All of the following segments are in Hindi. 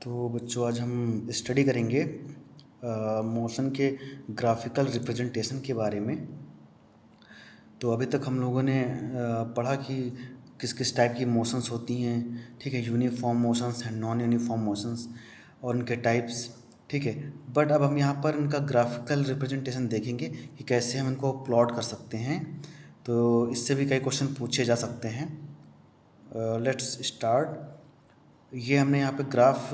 तो बच्चों आज हम स्टडी करेंगे मोशन के ग्राफिकल रिप्रेजेंटेशन के बारे में। तो अभी तक हम लोगों ने पढ़ा कि किस किस टाइप की मोशंस होती हैं, ठीक है। यूनिफॉर्म मोशंस हैं, नॉन यूनिफॉर्म मोशंस और उनके टाइप्स, ठीक है। बट अब हम यहाँ पर इनका ग्राफिकल रिप्रेजेंटेशन देखेंगे कि कैसे हम इनको प्लॉट कर सकते हैं। तो इससे भी कई क्वेश्चन पूछे जा सकते हैं। Let's start. ये हमने यहाँ पे ग्राफ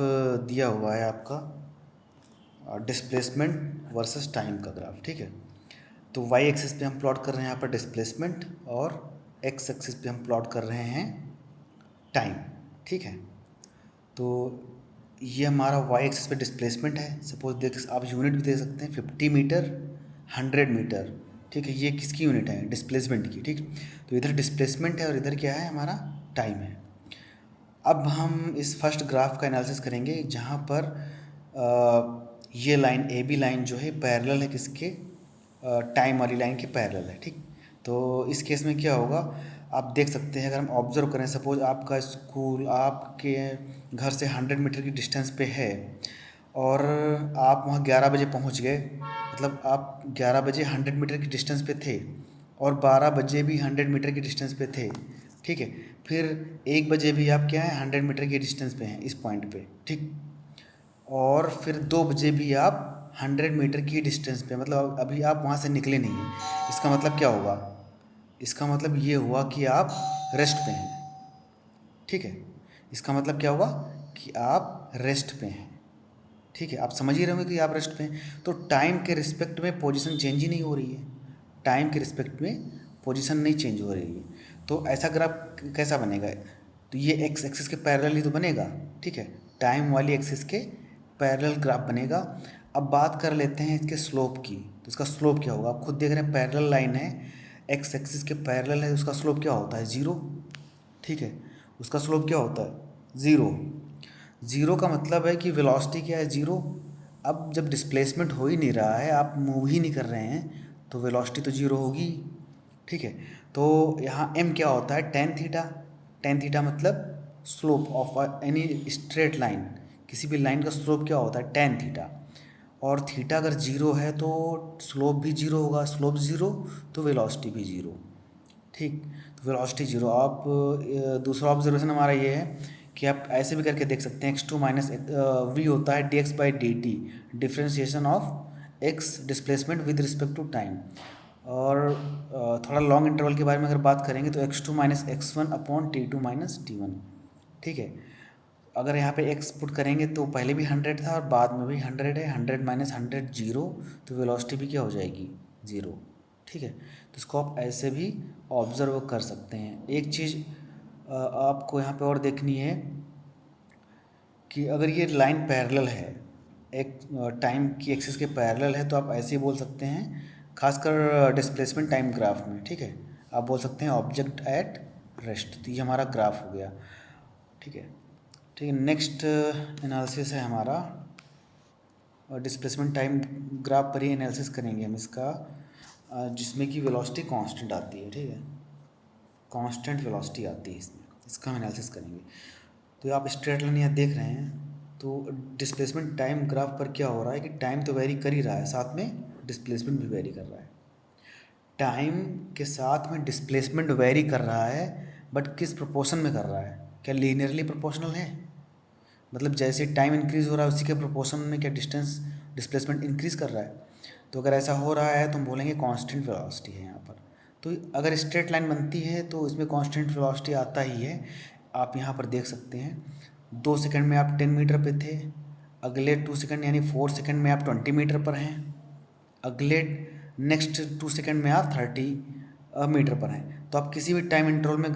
दिया हुआ है आपका डिस्प्लेसमेंट वर्सेस टाइम का ग्राफ, ठीक है। तो वाई एक्सिस पे हम प्लॉट कर रहे हैं यहाँ पर डिस्प्लेसमेंट और एक्स एक्सिस पे हम प्लॉट कर रहे हैं टाइम, ठीक है। तो ये हमारा वाई एक्सिस पे डिस्प्लेसमेंट है। सपोज देख आप यूनिट भी दे सकते हैं 50 मीटर 100 मीटर, ठीक है। ये किसकी यूनिट है? डिस्प्लेसमेंट की, ठीक। तो इधर डिस्प्लेसमेंट है और इधर क्या है? हमारा टाइम है। अब हम इस फर्स्ट ग्राफ का एनालिसिस करेंगे जहाँ पर ये लाइन ए बी लाइन जो है पैरेलल है किसके? टाइम वाली लाइन के पैरेलल है, ठीक। तो इस केस में क्या होगा आप देख सकते हैं। अगर हम ऑब्जर्व करें, सपोज आपका स्कूल आपके घर से 100 मीटर की डिस्टेंस पे है और आप वहाँ 11 बजे पहुँच गए। मतलब आप 11 बजे 100 मीटर की डिस्टेंस पे थे और 12 बजे भी 100 मीटर की डिस्टेंस पे थे, ठीक है। फिर 1 बजे भी आप क्या है 100 मीटर की डिस्टेंस पे हैं इस पॉइंट पे, ठीक। और फिर 2 बजे भी आप 100 मीटर की डिस्टेंस पे, मतलब अभी आप वहाँ से निकले नहीं हैं। इसका मतलब क्या होगा? इसका मतलब ये हुआ कि आप रेस्ट पे हैं, ठीक है। इसका मतलब क्या हुआ कि आप रेस्ट पे हैं, ठीक है। आप समझ ही रहे होंगे कि आप रेस्ट पे हैं। तो टाइम के रिस्पेक्ट में पोजीशन चेंज ही नहीं हो रही है। टाइम के रिस्पेक्ट में पोजीशन नहीं चेंज हो रही है। तो ऐसा ग्राफ कैसा बनेगा? तो ये एक्स एक्सिस के पैरेलल ही तो बनेगा, ठीक है। टाइम वाली एक्सिस के पैरेलल ग्राफ बनेगा। अब बात कर लेते हैं इसके स्लोप की। तो इसका स्लोप क्या होगा? आप खुद देख रहे हैं पैरेलल लाइन है, एक्स एक्सिस के पैरेलल है, उसका स्लोप क्या होता है? ज़ीरो, ठीक है। उसका स्लोप क्या होता है? ज़ीरो। ज़ीरो का मतलब है कि वेलोसिटी क्या है? ज़ीरो। अब जब डिस्प्लेसमेंट हो ही नहीं रहा है, आप मूव ही नहीं कर रहे हैं, तो वेलोसिटी तो ज़ीरो होगी, ठीक है। तो यहाँ एम क्या होता है? Tan theta. टेन थीटा मतलब slope of any straight line, किसी भी लाइन का स्लोप क्या होता है? Tan theta. और थीटा अगर ज़ीरो है तो स्लोप भी ज़ीरो होगा, स्लोप ज़ीरो तो वेलोसिटी भी ज़ीरो, ठीक। तो वेलोसिटी जीरो। आप दूसरा ऑब्जर्वेशन हमारा ये है कि आप ऐसे भी करके देख सकते हैं एक्स टू माइनस वी होता है D X by D T, differentiation of X displacement with respect to time. और थोड़ा लॉन्ग इंटरवल के बारे में अगर बात करेंगे तो X two minus X one upon T two minus T one, ठीक है। अगर यहाँ पे एक्स पुट करेंगे तो पहले भी 100 था और बाद में भी 100 है। 100 माइनस 100 जीरो, तो वेलोसिटी भी क्या हो जाएगी? ज़ीरो, ठीक है। तो इसको आप ऐसे भी ऑब्जर्व कर सकते हैं। एक चीज़ आपको यहाँ पे और देखनी है कि अगर ये लाइन पैरेलल है, एक टाइम की एक्सिस के पैरेलल है, तो आप ऐसे ही बोल सकते हैं, खासकर डिस्प्लेसमेंट टाइम ग्राफ में, ठीक है। आप बोल सकते हैं ऑब्जेक्ट एट रेस्ट। तो ये हमारा ग्राफ हो गया, ठीक है। ठीक है, नेक्स्ट एनालिसिस है हमारा डिस्प्लेसमेंट टाइम ग्राफ पर ही एनालिसिस करेंगे हम इसका, जिसमें कि वेलोसिटी कांस्टेंट आती है, ठीक है। कांस्टेंट वेलोसिटी आती है इसमें, इसका हम एनालिसिस करेंगे। तो आप स्ट्रेट लाइन यहाँ देख रहे हैं, तो डिस्प्लेसमेंट टाइम ग्राफ पर क्या हो रहा है कि टाइम तो वेरी कर ही रहा है, साथ में डिस्प्लेसमेंट भी वेरी कर रहा है। टाइम के साथ में डिस्प्लेसमेंट वेरी कर रहा है, बट किस प्रोपोर्शन में कर रहा है? क्या लीनियरली प्रोपोर्शनल है? मतलब जैसे टाइम इंक्रीज़ हो रहा है उसी के प्रोपोर्शन में क्या डिस्टेंस डिस्प्लेसमेंट इंक्रीज़ कर रहा है? तो अगर ऐसा हो रहा है तो हम बोलेंगे कांस्टेंट वेलोसिटी है यहाँ पर। तो अगर स्ट्रेट लाइन बनती है तो इसमें कांस्टेंट वेलोसिटी आता ही है। आप यहाँ पर देख सकते हैं 2 सेकंड में आप 10 मीटर पे थे, अगले 2 सेकंड यानी 4 सेकंड में आप 20 मीटर पर हैं, अगले नेक्स्ट 2 सेकंड में आप 30 मीटर पर हैं। तो आप किसी भी टाइम इंटरवल में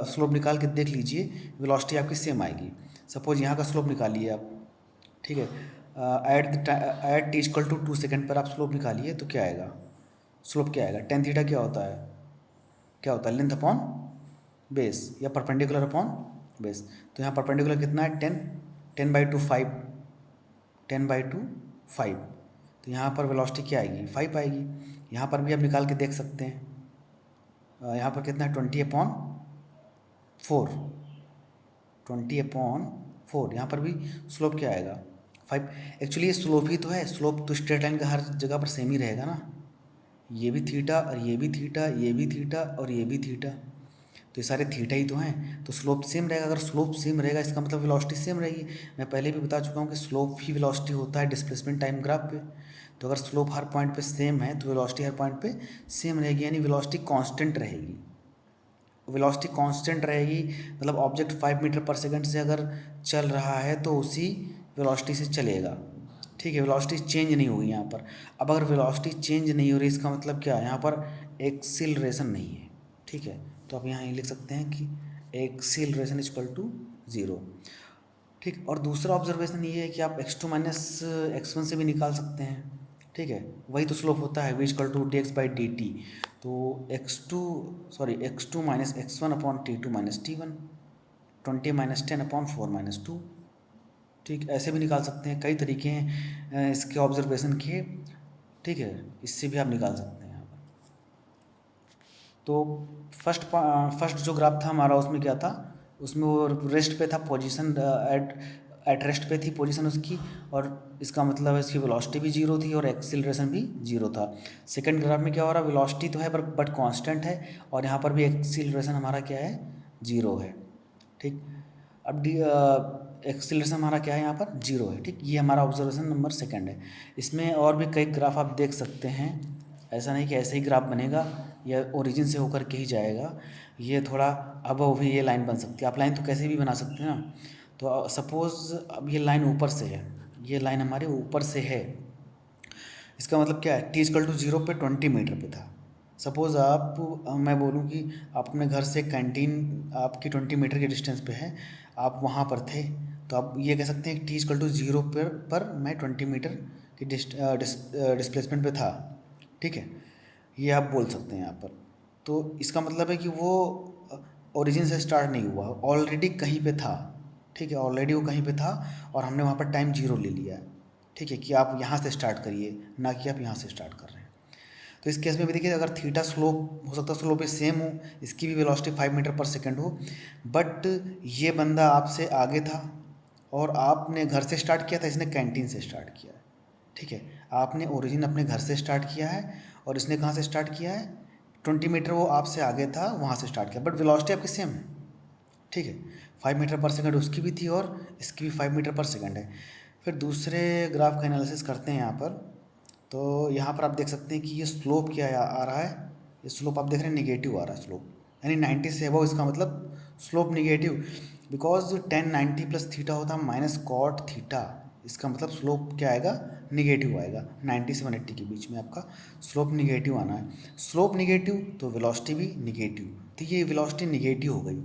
स्लोप निकाल के देख लीजिए, वेलोसिटी आपकी सेम आएगी। सपोज यहाँ का स्लोप निकालिए आप, ठीक है। At T equal to 2 second पर आप स्लोप निकालिए तो क्या आएगा? स्लोप क्या आएगा? टेन थीटा क्या होता है? क्या होता है? लेंथ अपॉन बेस या परपेंडिकुलर अपॉन बेस। तो यहाँ परपेंडिकुलर कितना है? 10, 10/2 5, 10/2 5। तो यहाँ पर वेलोसिटी क्या आएगी? 5 आएगी। यहाँ पर भी आप निकाल के देख सकते हैं। यहाँ पर कितना है? 20/4, 20/4 4, यहाँ पर भी स्लोप क्या आएगा 5। एक्चुअली ये स्लोप ही तो है, स्लोप तो स्ट्रेट लाइन का हर जगह पर सेम ही रहेगा ना, ये भी थीटा और ये भी थीटा, ये भी थीटा और ये भी थीटा, तो ये सारे थीटा ही तो हैं, तो स्लोप सेम रहेगा। अगर स्लोप सेम रहेगा इसका मतलब वेलोसिटी सेम रहेगी। मैं पहले भी बता चुका हूँ कि स्लोप ही वेलोसिटी होता है डिस्प्लेसमेंट टाइम ग्राफ पे। तो अगर स्लोप हर पॉइंट पे सेम है तो वेलोसिटी हर पॉइंट पे सेम रहेगी, यानी वेलोसिटी कांस्टेंट रहेगी। वेलोसिटी कांस्टेंट रहेगी मतलब ऑब्जेक्ट 5 मीटर पर सेकंड से अगर चल रहा है तो उसी वेलोसिटी से चलेगा, ठीक है, वेलोसिटी चेंज नहीं होगी यहाँ पर। अब अगर वेलोसिटी चेंज नहीं हो रही इसका मतलब क्या है, यहाँ पर एक्सीलरेशन नहीं है, ठीक है। तो आप यहाँ ये लिख सकते हैं कि एक्सीलरेशन इक्वल टू 0, ठीक। और दूसरा ऑब्जर्वेशन ये है कि आप x2 माइनस x1 से भी निकाल सकते हैं, ठीक है, वही तो स्लोप होता है v इक्वल टू dx/dt। तो x2 minus x1 upon t2 minus t1, 20 minus 10 upon 4 minus 2, ठीक, ऐसे भी निकाल सकते हैं। कई तरीके हैं इसके ऑब्जर्वेशन के, ठीक है, इससे भी आप निकाल सकते हैं यहाँ पर। तो फर्स्ट जो ग्राफ था हमारा उसमें क्या था, उसमें वो रेस्ट पे था, पोजीशन एट रेस्ट पे थी पोजीशन उसकी, और इसका मतलब है इसकी वेलोसिटी भी 0 थी और एक्सीलरेशन भी 0 था। सेकंड ग्राफ में क्या हो रहा है, वेलोसिटी तो है बट कांस्टेंट है, और यहाँ पर भी एक्सीलरेशन हमारा क्या है 0 है, ठीक। अब एक्सीलरेशन हमारा क्या है यहाँ पर 0 है, ठीक। ये हमारा ऑब्जर्वेशन नंबर सेकंड है। इसमें और भी कई ग्राफ आप देख सकते हैं, ऐसा नहीं कि ऐसे ही ग्राफ बनेगा या ओरिजिन से होकर के ही जाएगा, ये थोड़ा अबव भी ये लाइन बन सकती है। आप लाइन तो कैसे भी बना सकते हैं ना, तो सपोज़ अब ये लाइन ऊपर से है, ये लाइन हमारे ऊपर से है, इसका मतलब क्या है, t=0 पे 20 मीटर पे था। सपोज़ मैं बोलूँ कि आप अपने घर से कैंटीन आपकी 20 मीटर के डिस्टेंस पे है, आप वहाँ पर थे, तो आप ये कह सकते हैं कि t=0 पर मैं 20 मीटर की डिस्प्लेसमेंट पे था, ठीक है, ये आप बोल सकते हैं यहाँ पर। तो इसका मतलब है कि वो ओरिजिन से स्टार्ट नहीं हुआ, ऑलरेडी कहीं पे था, ठीक है, ऑलरेडी वो कहीं पे था और हमने वहाँ पर टाइम 0 ले लिया है, ठीक है, कि आप यहाँ से स्टार्ट करिए ना कि आप यहाँ से स्टार्ट कर रहे हैं। तो इस केस में भी देखिए, अगर थीटा स्लोप हो सकता है, स्लोप भी सेम हो, इसकी भी वेलोसिटी 5 मीटर पर सेकंड हो, बट ये बंदा आपसे आगे था और आपने घर से स्टार्ट किया था, इसने कैंटीन से स्टार्ट किया है, ठीक है। आपने ओरिजिन अपने घर से स्टार्ट किया है और इसने कहाँ से स्टार्ट किया है, 20 मीटर वो आपसे आगे था, वहाँ से स्टार्ट किया, बट वेलोसिटी आपकी सेम है, ठीक है। 5 मीटर पर सेकंड उसकी भी थी और इसकी भी 5 मीटर पर सेकंड है। फिर दूसरे ग्राफ का एनालिसिस करते हैं यहाँ पर। तो यहाँ पर आप देख सकते हैं कि ये स्लोप क्या आ रहा है, ये स्लोप आप देख रहे हैं निगेटिव आ रहा है स्लोप, यानी 90 से अबव, इसका मतलब slope negative, because tan 90 plus theta होता है माइनस कॉट थीटा, इसका मतलब स्लोप क्या आएगा, निगेटिव आएगा। 90 से 180 के बीच में आपका स्लोप निगेटिव आना है। स्लोप निगेटिव तो वेलोसिटी भी निगेटिव, तो ये वेलोसिटी निगेटिव हो गई,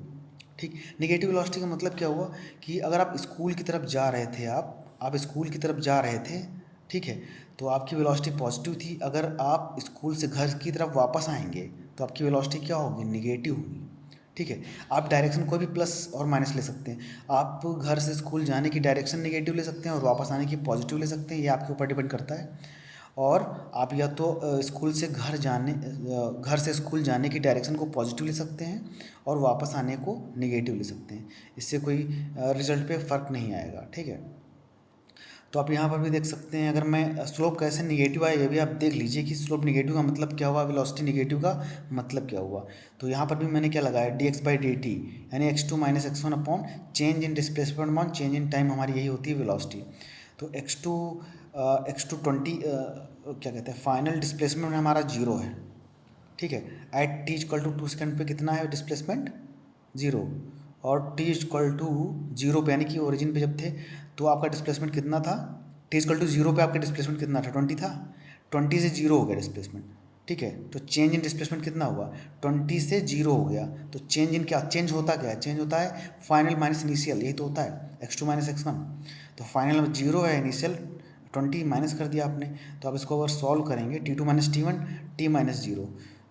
ठीक। निगेटिव वेलोसिटी का मतलब क्या हुआ कि अगर आप स्कूल की तरफ जा रहे थे, आप स्कूल की तरफ जा रहे थे, ठीक है, तो आपकी वेलोसिटी पॉजिटिव थी। अगर आप स्कूल से घर की तरफ वापस आएंगे तो आपकी वेलोसिटी क्या होगी, निगेटिव होगी, ठीक है। आप डायरेक्शन कोई भी प्लस और माइनस ले सकते हैं, आप घर से स्कूल जाने की डायरेक्शन निगेटिव ले सकते हैं और वापस आने की पॉजिटिव ले सकते हैं, ये आपके ऊपर डिपेंड करता है। और आप या तो घर से स्कूल जाने की डायरेक्शन को पॉजिटिव ले सकते हैं और वापस आने को निगेटिव ले सकते हैं, इससे कोई रिजल्ट पे फ़र्क नहीं आएगा, ठीक है। तो आप यहाँ पर भी देख सकते हैं, अगर मैं स्लोप कैसे निगेटिव आया ये भी आप देख लीजिए कि स्लोप निगेटिव का मतलब क्या हुआ, वेलोसिटी निगेटिव का मतलब क्या हुआ। तो यहाँ पर भी मैंने क्या लगाया, dx/dt, यानी x2 minus x1 upon change in displacement upon change in time, हमारी यही होती है वेलोसिटी। तो x2 20 क्या कहते हैं, फाइनल डिस्प्लेसमेंट में हमारा 0 है, ठीक है। एट t=2 सेकंड पे कितना है डिस्प्लेसमेंट, 0, और t=0 पे यानी कि ओरिजिन पे जब थे तो आपका डिस्प्लेसमेंट कितना था, t=0 पे आपका डिस्प्लेसमेंट कितना था, 20 था, 20 से 0 हो गया डिस्प्लेसमेंट, ठीक है। तो चेंज इन डिस्प्लेसमेंट कितना हुआ, 20 से 0 हो गया। तो चेंज इन क्या, चेंज होता क्या है, चेंज होता है फाइनल माइनस इनिशियल, यही तो होता है x2 माइनस x1। तो फाइनल में 0 है, इनिशियल 20 माइनस कर दिया आपने। तो आप इसको अगर सॉल्व करेंगे, t2 minus t1 t minus 0,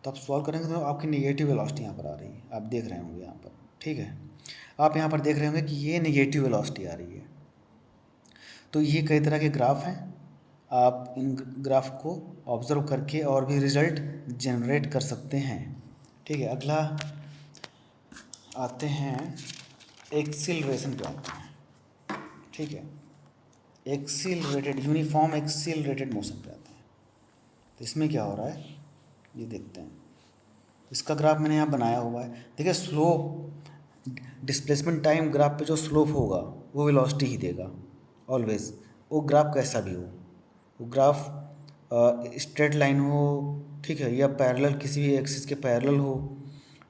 तो आप सॉल्व करेंगे तो आपकी निगेटिव वेलोसिटी यहाँ पर आ रही है, आप देख रहे होंगे यहाँ पर, ठीक है। आप यहाँ पर देख रहे होंगे कि ये निगेटिव वेलोसिटी आ रही है। तो ये कई तरह के ग्राफ हैं, आप इन ग्राफ को ऑब्जर्व करके और भी रिजल्ट जनरेट कर सकते हैं, ठीक है। अगला आते हैं एक्सीलरेशन पे आते हैं। ठीक है, एक्सीलरेटेड यूनिफॉर्म एक्सीलरेटेड मोशन पे आते हैं। तो इसमें क्या हो रहा है ये देखते हैं। इसका ग्राफ मैंने यहाँ बनाया हुआ है। देखिए स्लोप डिस्प्लेसमेंट टाइम ग्राफ पे जो स्लोप होगा वो वेलोसिटी ही देगा ऑलवेज, वो ग्राफ कैसा भी हो। वो ग्राफ स्ट्रेट लाइन हो, ठीक है, या पैरेलल किसी भी एक्सिस के पैरेलल हो,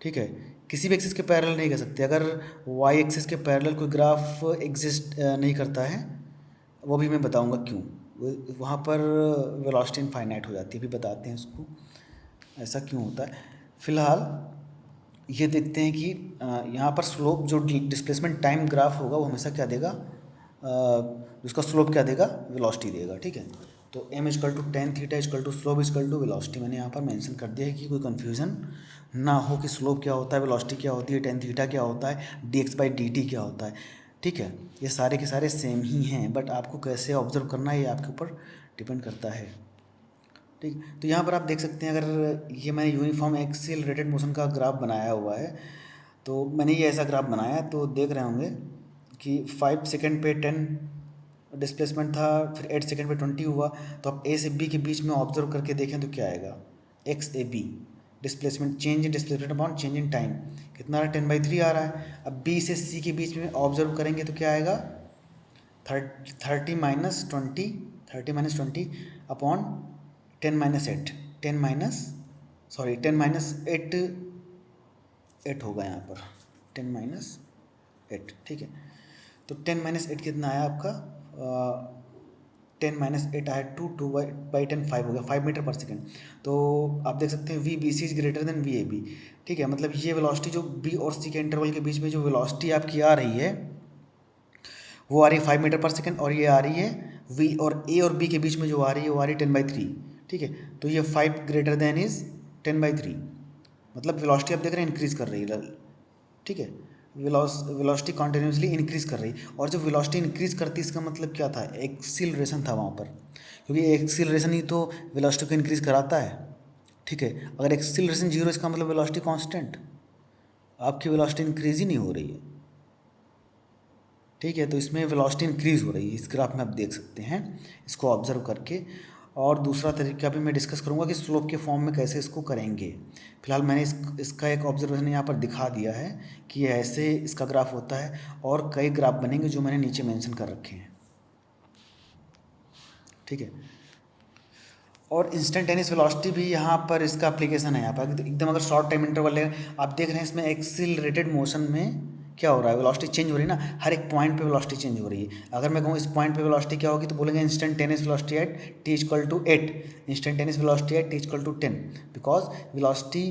ठीक है। किसी भी एक्सिस के पैरेलल नहीं कर सकते। अगर वाई एक्सिस के पैरेलल कोई ग्राफ एग्जिस्ट नहीं करता है, वो भी मैं बताऊंगा क्यों, वहाँ पर वेलोसिटी इनफाइनाइट हो जाती है, अभी बताते हैं उसको ऐसा क्यों होता है। फ़िलहाल ये देखते हैं कि यहाँ पर स्लोप जो डिस्प्लेसमेंट टाइम ग्राफ होगा वो हमेशा क्या देगा, उसका स्लोप क्या देगा, वेलोसिटी देगा, ठीक है। तो m equal to tan theta equal to slope equal to velocity मैंने यहाँ पर मेंशन कर दिया है कि कोई कन्फ्यूज़न ना हो कि स्लोप क्या होता है, वेलोसिटी क्या होती है, टेन थीटा क्या होता है, dx/dt क्या होता है, ठीक है। ये सारे के सारे सेम ही हैं, बट आपको कैसे ऑब्जर्व करना है ये आपके ऊपर डिपेंड करता है, ठीक। तो यहाँ पर आप देख सकते हैं, अगर ये मैंने यूनिफॉर्म एक्सीलरेटेड मोशन का ग्राफ बनाया हुआ है, तो मैंने ये ऐसा ग्राफ बनाया तो देख रहे होंगे कि 5 सेकंड पे 10 डिस्प्लेसमेंट था, फिर 8 सेकंड पे 20 हुआ। तो आप ए से बी के बीच में ऑब्जर्व करके देखें तो क्या आएगा, X A B displacement, change in displacement upon change in time कितना आ रहा है, 10/3 आ रहा है। अब बी से सी के बीच में ऑब्जर्व करेंगे तो क्या आएगा, 30 - 20 अपॉन 10 - 8 10 - 8 होगा यहाँ पर 10 - 8, ठीक है। तो 10 - 8 कितना आया आपका, 10 - 8 आया 2 2/10 5 हो गया, 5 मीटर पर सेकेंड। तो आप देख सकते हैं V B C is greater than V A B, ठीक है। मतलब ये वेलोसिटी जो बी और सी के इंटरवल के बीच में जो वेलोसिटी आपकी आ रही है वो आ रही है 5 मीटर पर सेकेंड, और ये आ रही है वी और ए और बी के बीच में जो आ रही है वो आ रही है 10/3, ठीक है। तो ये 5 ग्रेटर देन इज 10/3, मतलब वेलोसिटी आप देख रहे हैं इंक्रीज कर रही है, ठीक है। वेलोसिटी कॉन्टिन्यूसली इंक्रीज कर रही, और जब वेलोसिटी इंक्रीज करती इसका मतलब क्या था, एक्सीलरेशन था वहाँ पर, क्योंकि एक्सीलरेशन ही तो वेलोसिटी को इंक्रीज कराता है, ठीक है। अगर एक्सीलरेशन जीरो इसका मतलब वेलोसिटी कांस्टेंट, आपकी वेलोसिटी इंक्रीज ही नहीं हो रही है, ठीक है। तो इसमें वेलोसिटी इंक्रीज हो रही है, इस ग्राफ में आप देख सकते हैं इसको ऑब्जर्व करके। और दूसरा तरीका भी मैं डिस्कस करूंगा कि स्लोप के फॉर्म में कैसे इसको करेंगे। फिलहाल मैंने इसका एक ऑब्जर्वेशन यहाँ पर दिखा दिया है कि ये ऐसे इसका ग्राफ होता है, और कई ग्राफ बनेंगे जो मैंने नीचे मेंशन कर रखे हैं, ठीक है। और इंस्टेंटेनियस वेलोसिटी भी यहाँ पर इसका एप्लीकेशन है। यहाँ पर एकदम अगर शॉर्ट टाइम इंटरवल है, आप देख रहे हैं इसमें एक्सीलरेटेड मोशन में क्या हो रहा है, वेलोसिटी चेंज हो रही है ना, हर एक पॉइंट पे वेलोसिटी चेंज हो रही है। अगर मैं कहूँ इस पॉइंट पे वेलोसिटी क्या होगी तो बोलेंगे instantaneous velocity at t equal to 8, instantaneous velocity at t equal to 10, because velocity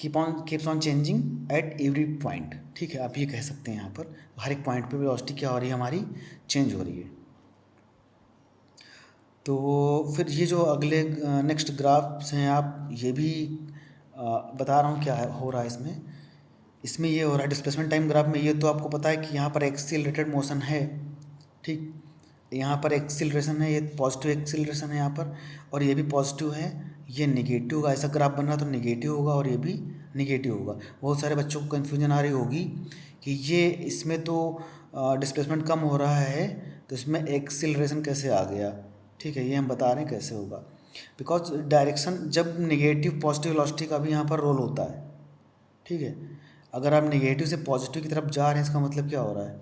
keeps on changing at every point, ठीक है। आप ये कह सकते हैं यहाँ पर हर एक पॉइंट पे वेलोसिटी क्या हो रही है, हमारी चेंज हो रही है। तो फिर ये जो अगले नेक्स्ट ग्राफ्स हैं, आप ये भी बता रहा हूँ क्या हो रहा है इसमें ये हो रहा है डिस्प्लेसमेंट टाइम ग्राफ में। ये तो आपको पता है कि यहाँ पर एक्सीलरेटेड मोशन है, ठीक। यहाँ पर एक्सीलरेशन है, ये पॉजिटिव एक्सीलरेशन है यहाँ पर, और ये भी पॉजिटिव है, ये निगेटिव होगा। ऐसा ग्राफ बन रहा तो निगेटिव होगा और ये भी निगेटिव होगा। बहुत सारे बच्चों को कन्फ्यूजन आ रही होगी कि ये इसमें तो डिस्प्लेसमेंट कम हो रहा है तो इसमें एक्सीलरेशन कैसे आ गया, ठीक है। ये हम बता रहे हैं कैसे होगा, बिकॉज डायरेक्शन जब निगेटिव पॉजिटिव वेलोसिटी का भी यहाँ पर रोल होता है, ठीक है। अगर आप निगेटिव से पॉजिटिव की तरफ जा रहे हैं इसका मतलब क्या हो रहा है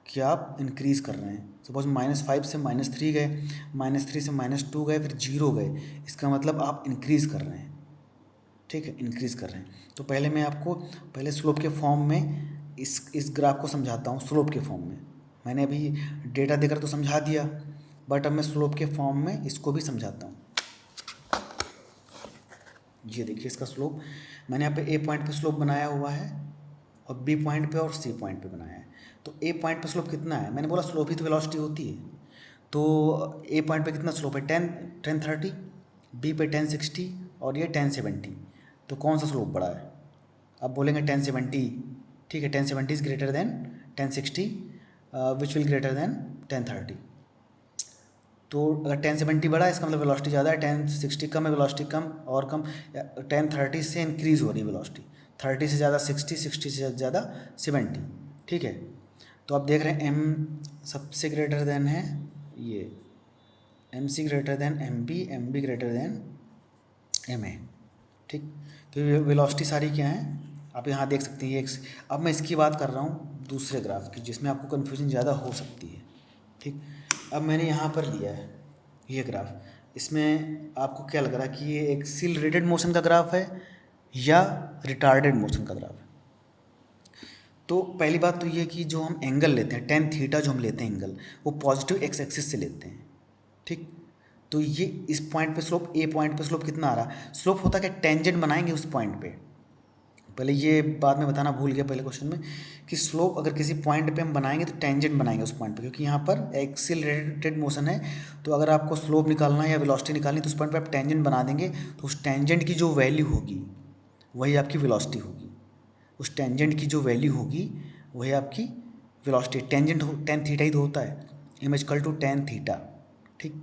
कि आप इंक्रीज़ कर रहे हैं। सपोज -5 से -3 गए, -3 से -2 गए, फिर 0 गए, इसका मतलब आप इंक्रीज़ कर रहे हैं, ठीक है, इंक्रीज़ कर रहे हैं। तो पहले मैं आपको पहले स्लोप के फॉर्म में इस ग्राफ को समझाता हूँ। स्लोप के फॉर्म में मैंने अभी डेटा देकर तो समझा दिया, बट अब मैं स्लोप के फॉर्म में इसको भी समझाता हूँ। ये देखिए इसका स्लोप मैंने यहाँ पे ए पॉइंट पे स्लोप बनाया हुआ है, और बी पॉइंट पे और सी पॉइंट पे बनाया है। तो ए पॉइंट पे स्लोप कितना है, मैंने बोला स्लोप ही तो वेलोसिटी होती है। तो ए पॉइंट पे कितना स्लोप है, 10 10 30, बी पे 10 60, और ये 10 70। तो कौन सा स्लोप बड़ा है, अब बोलेंगे 10 70, ठीक है। 10 70 is greater than 10 60, which will greater than 10 30। तो अगर 10 70 बड़ा है इसका मतलब वेलोसिटी ज़्यादा है, 10 60 कम है वेलोसिटी कम और कम। 10 30 से इंक्रीज़ हो रही है वेलोसिटी, 30 से ज़्यादा 60, 60 से ज़्यादा 70, ठीक है। तो आप देख रहे हैं एम सबसे ग्रेटर देन है ये, M C greater than M B greater than M A, ठीक। तो ये वेलोसिटी सारी क्या है आप यहाँ देख सकते हैं, ये अब मैं इसकी बात कर रहा हूँ दूसरे ग्राफ की जिसमें आपको कन्फ्यूजन ज़्यादा हो सकती है, ठीक। अब मैंने यहाँ पर लिया है ये ग्राफ, इसमें आपको क्या लग रहा है कि ये एक एक्सीलरेटेड मोशन का ग्राफ है या रिटार्डेड मोशन का ग्राफ है? तो पहली बात तो ये कि जो हम एंगल लेते हैं टेन थीटा जो हम लेते हैं एंगल, वो पॉजिटिव एक्स एक्सिस से लेते हैं, ठीक। तो ये इस पॉइंट पे स्लोप, ए पॉइंट पे स्लोप कितना आ रहा है, स्लोप होता क्या, टेंजेंट बनाएंगे उस पॉइंट पे। पहले ये बात मैं बताना भूल गया पहले क्वेश्चन में कि स्लोप अगर किसी पॉइंट पे हम बनाएंगे तो टेंजेंट बनाएंगे उस पॉइंट पे, क्योंकि यहाँ पर एक्सीलरेटेड मोशन है। तो अगर आपको स्लोप निकालना है या वेलोसिटी निकालनी है तो उस पॉइंट पे आप टेंजेंट बना देंगे, तो उस टेंजेंट की जो वैल्यू होगी वही आपकी वेलोसिटी होगी, उस टेंजेंट की जो वैल्यू होगी वही आपकी वेलोसिटी। टेंजेंट टेन थीटा ही तो होता है, M equal to tan theta, ठीक।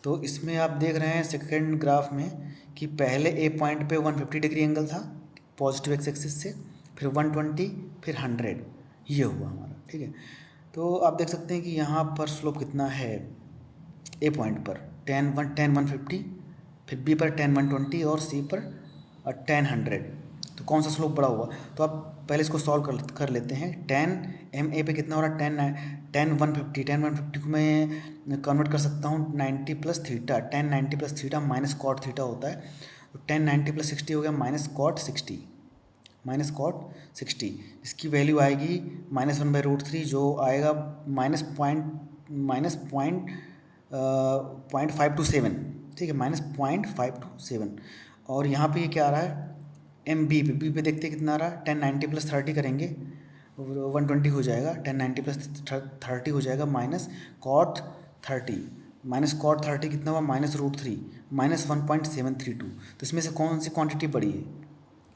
तो इसमें आप देख रहे हैं सेकेंड ग्राफ में कि पहले ए पॉइंट पे 150 डिग्री एंगल था पॉजिटिव एक्स एक्सिस से, फिर 120, फिर 100, ये हुआ हमारा, ठीक है। तो आप देख सकते हैं कि यहाँ पर स्लोप कितना है ए पॉइंट पर 10 150, फिर बी पर 10 120 और सी पर 10 100। तो कौन सा स्लोप बड़ा हुआ, तो आप पहले इसको सॉल्व कर लेते हैं। 10 एम ए पे कितना हो रहा है, 10 150 को मैं कन्वर्ट कर सकता हूँ 90 plus theta, 10 90 plus theta minus cot theta होता है, तो 10 90 प्लस 60 हो गया माइनस कॉट 60। इसकी वैल्यू आएगी -1/√3 जो आएगा -0.527, ठीक है, -0.527। और यहाँ पे ये क्या आ रहा है, एम बी पे देखते हैं कितना आ रहा है, 10 90 प्लस 30 करेंगे 120 हो जाएगा, 10 90 प्लस 30 हो जाएगा माइनस कॉट 30 कितना हुआ -√3 -1.732। तो इसमें से कौन सी क्वांटिटी बड़ी है,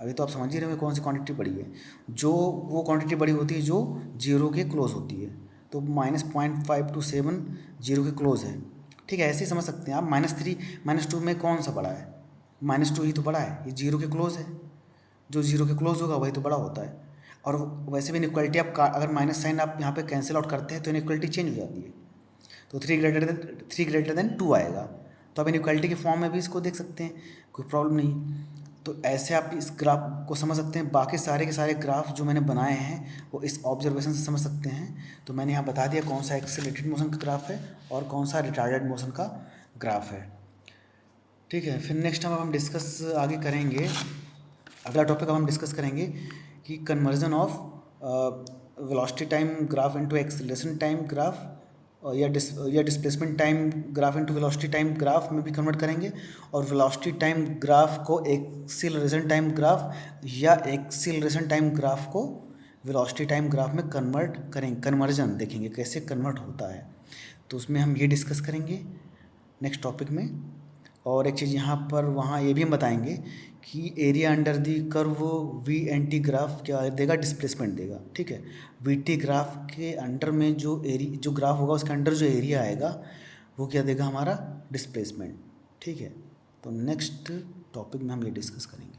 अभी तो आप समझ ही रहे हो कौन सी क्वांटिटी बड़ी है, जो वो क्वांटिटी बड़ी होती है जो जीरो के क्लोज होती है। तो -0.527 जीरो के क्लोज है, ठीक है। ऐसे ही समझ सकते हैं आप। -3 -2 में कौन सा बड़ा है, -2 ही तो बड़ा है, ये जीरो के क्लोज है, जो जीरो के क्लोज होगा वही तो बड़ा होता है। और वैसे भी इनइक्वालिटी आप अगर माइनस साइन आप यहाँ पे कैंसिल आउट करते हैं तो इनइक्वालिटी चेंज हो जाती है, तो 3 ग्रेटर देन 2 आएगा। तो आप इनइक्वालिटी के फॉर्म में भी इसको देख सकते हैं, कोई प्रॉब्लम नहीं। तो ऐसे आप इस ग्राफ को समझ सकते हैं। बाकी सारे के सारे ग्राफ जो मैंने बनाए हैं वो इस ऑब्जर्वेशन से समझ सकते हैं। तो मैंने यहाँ बता दिया कौन सा एक्सेलरेटेड मोशन का ग्राफ है और कौन सा रिटार्डेड मोशन का ग्राफ है, ठीक है। फिर नेक्स्ट टाइम हम डिस्कस आगे करेंगे, अगला टॉपिक अब हम डिस्कस करेंगे कि conversion of velocity time graph into acceleration time graph, या displacement time graph into velocity time graph में भी कन्वर्ट करेंगे, और वेलोसिटी टाइम ग्राफ को एक्सीलरेशन टाइम ग्राफ या एक्सीलरेशन टाइम ग्राफ को वेलोसिटी टाइम ग्राफ में कन्वर्ट करेंगे, कन्वर्जन देखेंगे कैसे कन्वर्ट होता है। तो उसमें हम ये डिस्कस करेंगे नेक्स्ट टॉपिक में। और एक चीज़ यहाँ पर वहाँ ये भी हम बताएंगे कि area under the curve V N T graph क्या देगा, डिस्प्लेसमेंट देगा, ठीक है। वी टी ग्राफ के अंडर में जो ग्राफ होगा उसके अंडर जो एरिया आएगा वो क्या देगा, हमारा डिस्प्लेसमेंट, ठीक है। तो नेक्स्ट टॉपिक में हम ये डिस्कस करेंगे।